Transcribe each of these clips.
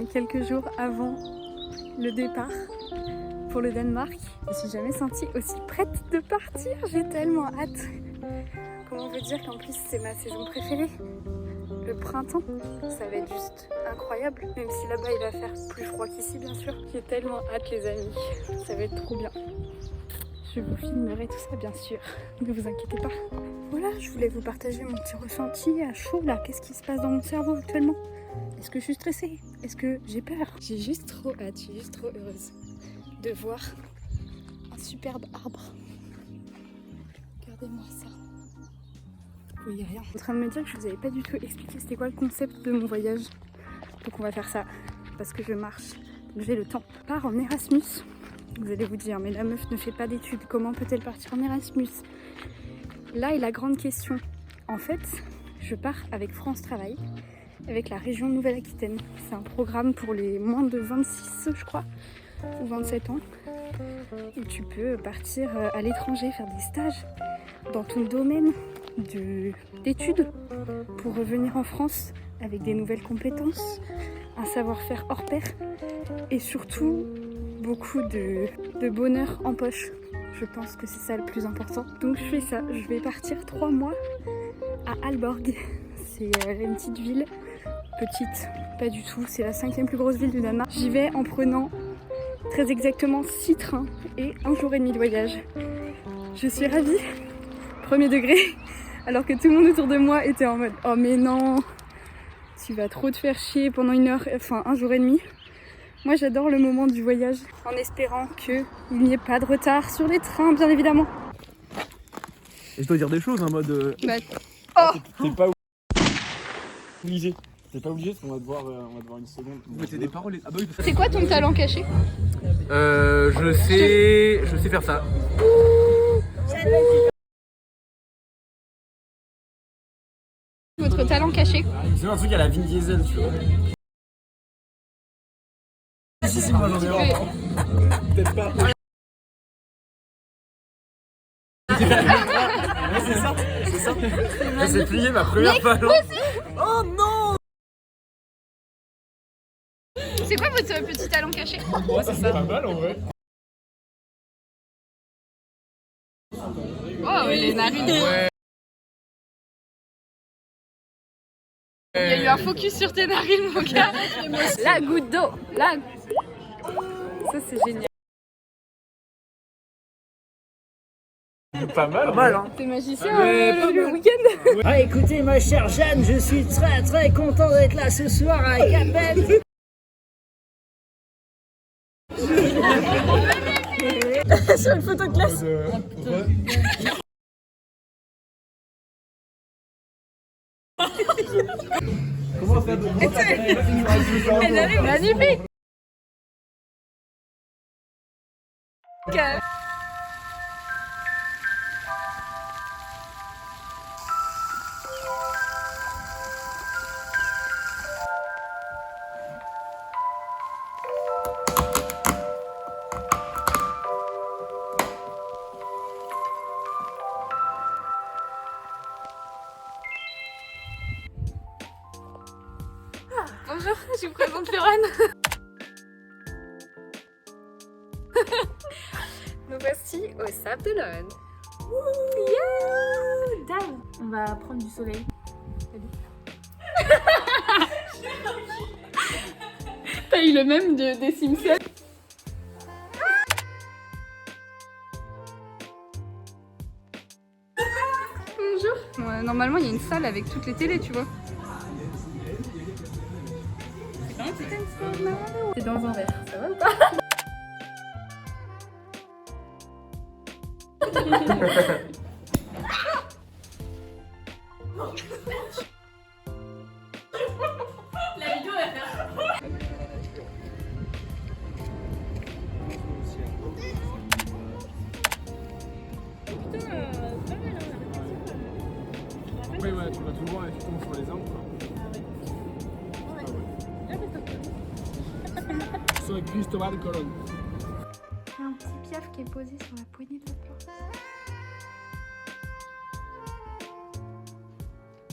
quelques jours avant le départ pour le Danemark. Je me suis jamais sentie aussi prête de partir, j'ai tellement hâte. Comment vous dire qu'en plus c'est ma saison préférée, le printemps, ça va être juste incroyable, même si là-bas il va faire plus froid qu'ici bien sûr. J'ai tellement hâte les amis, ça va être trop bien. Je vous filmerai tout ça bien sûr, ne vous inquiétez pas. Voilà, je voulais vous partager mon petit ressenti à chaud là. Qu'est-ce qui se passe dans mon cerveau actuellement? Est-ce que je suis stressée? Est-ce que j'ai peur? J'ai juste trop hâte, je suis juste trop heureuse de voir un superbe arbre. Regardez-moi ça. Vous voyez rien. Je suis en train de me dire que je vous avais pas du tout expliqué c'était quoi le concept de mon voyage. Donc on va faire ça parce que je marche, donc j'ai le temps. Je pars en Erasmus. Vous allez vous dire, mais la meuf ne fait pas d'études, comment peut-elle partir en Erasmus? Là est la grande question. En fait, je pars avec France Travail, avec la région Nouvelle-Aquitaine. C'est un programme pour les moins de 26, je crois, ou 27 ans. Et tu peux partir à l'étranger, faire des stages dans ton domaine d'études pour revenir en France avec des nouvelles compétences, un savoir-faire hors pair et surtout beaucoup de bonheur en poche. Je pense que c'est ça le plus important. Donc je fais ça, je vais partir 3 mois à Aalborg. C'est une petite ville, petite, pas du tout, c'est la 5e plus grosse ville du Danemark. J'y vais en prenant très exactement 6 trains et 1 jour et demi de voyage. Je suis ravie, premier degré, alors que tout le monde autour de moi était en mode « Oh mais non, tu vas trop te faire chier pendant 1 heure, enfin 1 jour et demi ». Moi j'adore le moment du voyage, en espérant qu'il n'y ait pas de retard sur les trains, bien évidemment. Et je dois dire des choses en mode... Oh T'es pas obligé. T'es pas obligé parce qu'on va devoir une seconde. Vous mettez des paroles. Ah bah oui. C'est quoi ton talent caché? Je sais faire ça. Votre talent caché? C'est un truc à la Vin Diesel, tu vois. Si, moi j'en ai un. Peut-être pas. Ouais, c'est ça. C'est plié ma première phalange. Oh non! C'est quoi votre petit talent caché? Ouais, ça c'est pas mal en vrai. Oh, les narines! Ouais. Il y a eu un focus sur tes narines, mon gars! La goutte d'eau! Ça, c'est génial! Pas mal hein. T'es magicien le week-end? Ah, écoutez, ma chère Jeanne, je suis très content d'être là ce soir avec Abel. Sur une photo de classe! Comment ça Elle arrive magnifique! Bonjour, je vous présente Lorraine. Nous voici au sable de Lorraine. Yeah! Dame, on va prendre du soleil. T'as eu le même des Simpsons. Bonjour. Ouais, normalement, il y a une salle avec toutes les télés, tu vois. C'est dans un verre, ça va ou pas? La vidéo va faire. Ouais, tu vas tout voir et tu tombes sur les arbres quoi. Soy Cristóbal Colón. Il y a un petit piaf qui est posé sur la poignée de la porte.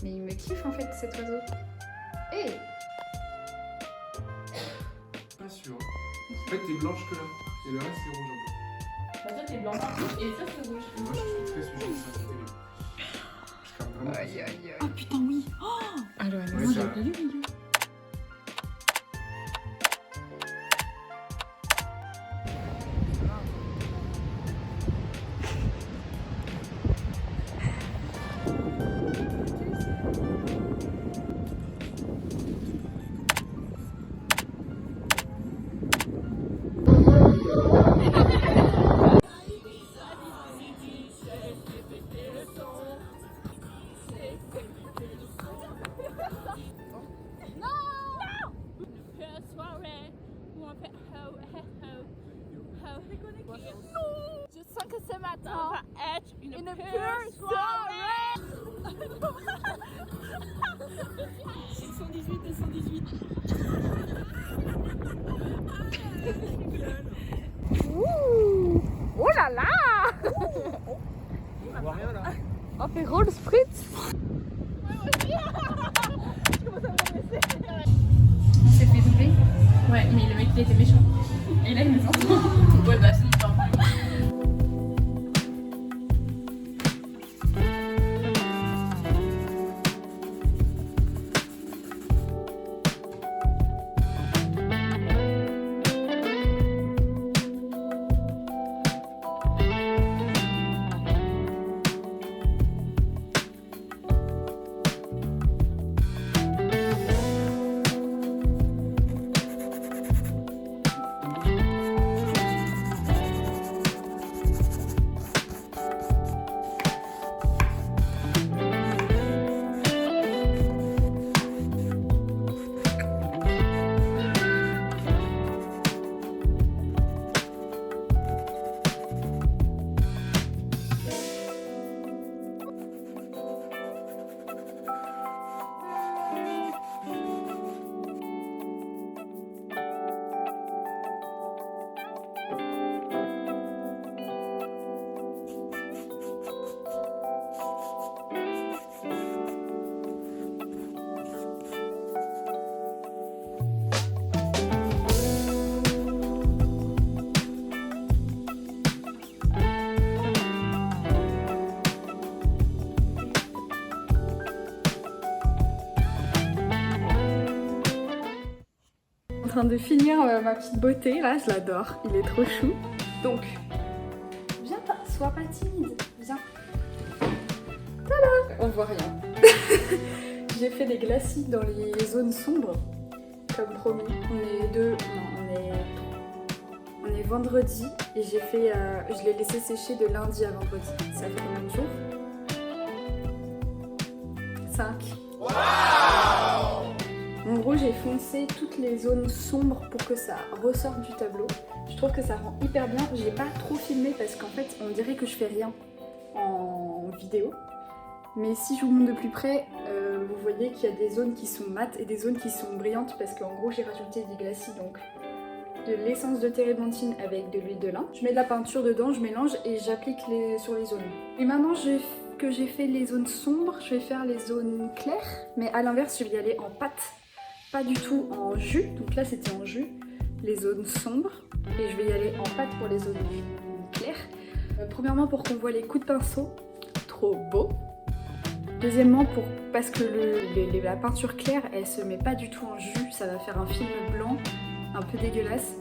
Mais il me kiffe en fait cet oiseau. Hé! Pas sûr. En fait, t'es blanche que là. Et le reste, c'est rouge un peu. Bah, toi, t'es blanc partout et ça, c'est rouge. Et moi, je suis très sujet de ça, c'est terrible. Je capte vraiment pas ça. Oh putain, oui. Oh alors, Ouais, moi, ça- j'ai pas lu le milieu. Je sens que ce matin va être une pure soirée. 218. Ouh. Oh là là. On voit rien là. Apéro spritz. On s'est fait doubler. Ouais, mais le mec il était méchant. Et là il me sent. Ouais, bah c'est hyper mal. En train de finir ma petite beauté, là, je l'adore, il est trop chou. Donc, viens pas, sois pas timide, viens. Tada, on voit rien. J'ai fait des glacis dans les zones sombres, comme promis. On est vendredi et j'ai fait, je l'ai laissé sécher de lundi à vendredi. Ça fait combien de jours? 5. En gros, j'ai foncé toutes les zones sombres pour que ça ressorte du tableau. Je trouve que ça rend hyper bien. J'ai pas trop filmé parce qu'en fait, on dirait que je fais rien en vidéo. Mais si je vous montre de plus près, vous voyez qu'il y a des zones qui sont mates et des zones qui sont brillantes parce qu'en gros, j'ai rajouté des glacis, donc de l'essence de térébenthine avec de l'huile de lin. Je mets de la peinture dedans, je mélange et j'applique sur les zones. Et maintenant, que j'ai fait les zones sombres, je vais faire les zones claires. Mais à l'inverse, je vais y aller en pâte. Pas du tout en jus, donc là c'était en jus, les zones sombres, et je vais y aller en pâte pour les zones claires. Premièrement pour qu'on voit les coups de pinceau, trop beau. Deuxièmement parce que la peinture claire elle se met pas du tout en jus, ça va faire un film blanc un peu dégueulasse,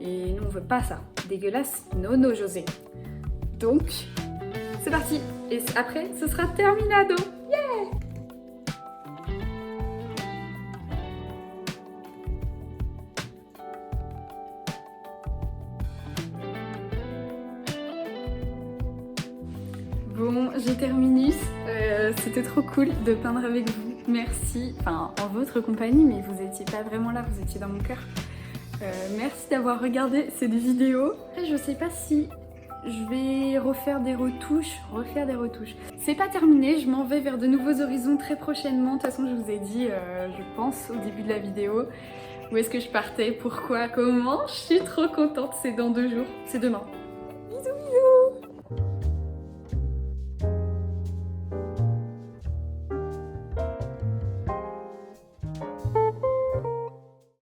et nous on veut pas ça, dégueulasse, no José. Donc c'est parti, et après ce sera terminado. Yeah! Bon, j'ai terminé. C'était trop cool de peindre avec vous. Merci. Enfin, en votre compagnie, mais vous étiez pas vraiment là, vous étiez dans mon cœur. Merci d'avoir regardé cette vidéo. Je sais pas si je vais refaire des retouches. C'est pas terminé, je m'en vais vers de nouveaux horizons très prochainement. De toute façon, je vous ai dit, je pense, au début de la vidéo, où est-ce que je partais, pourquoi, comment. Je suis trop contente, c'est dans 2 jours. C'est demain.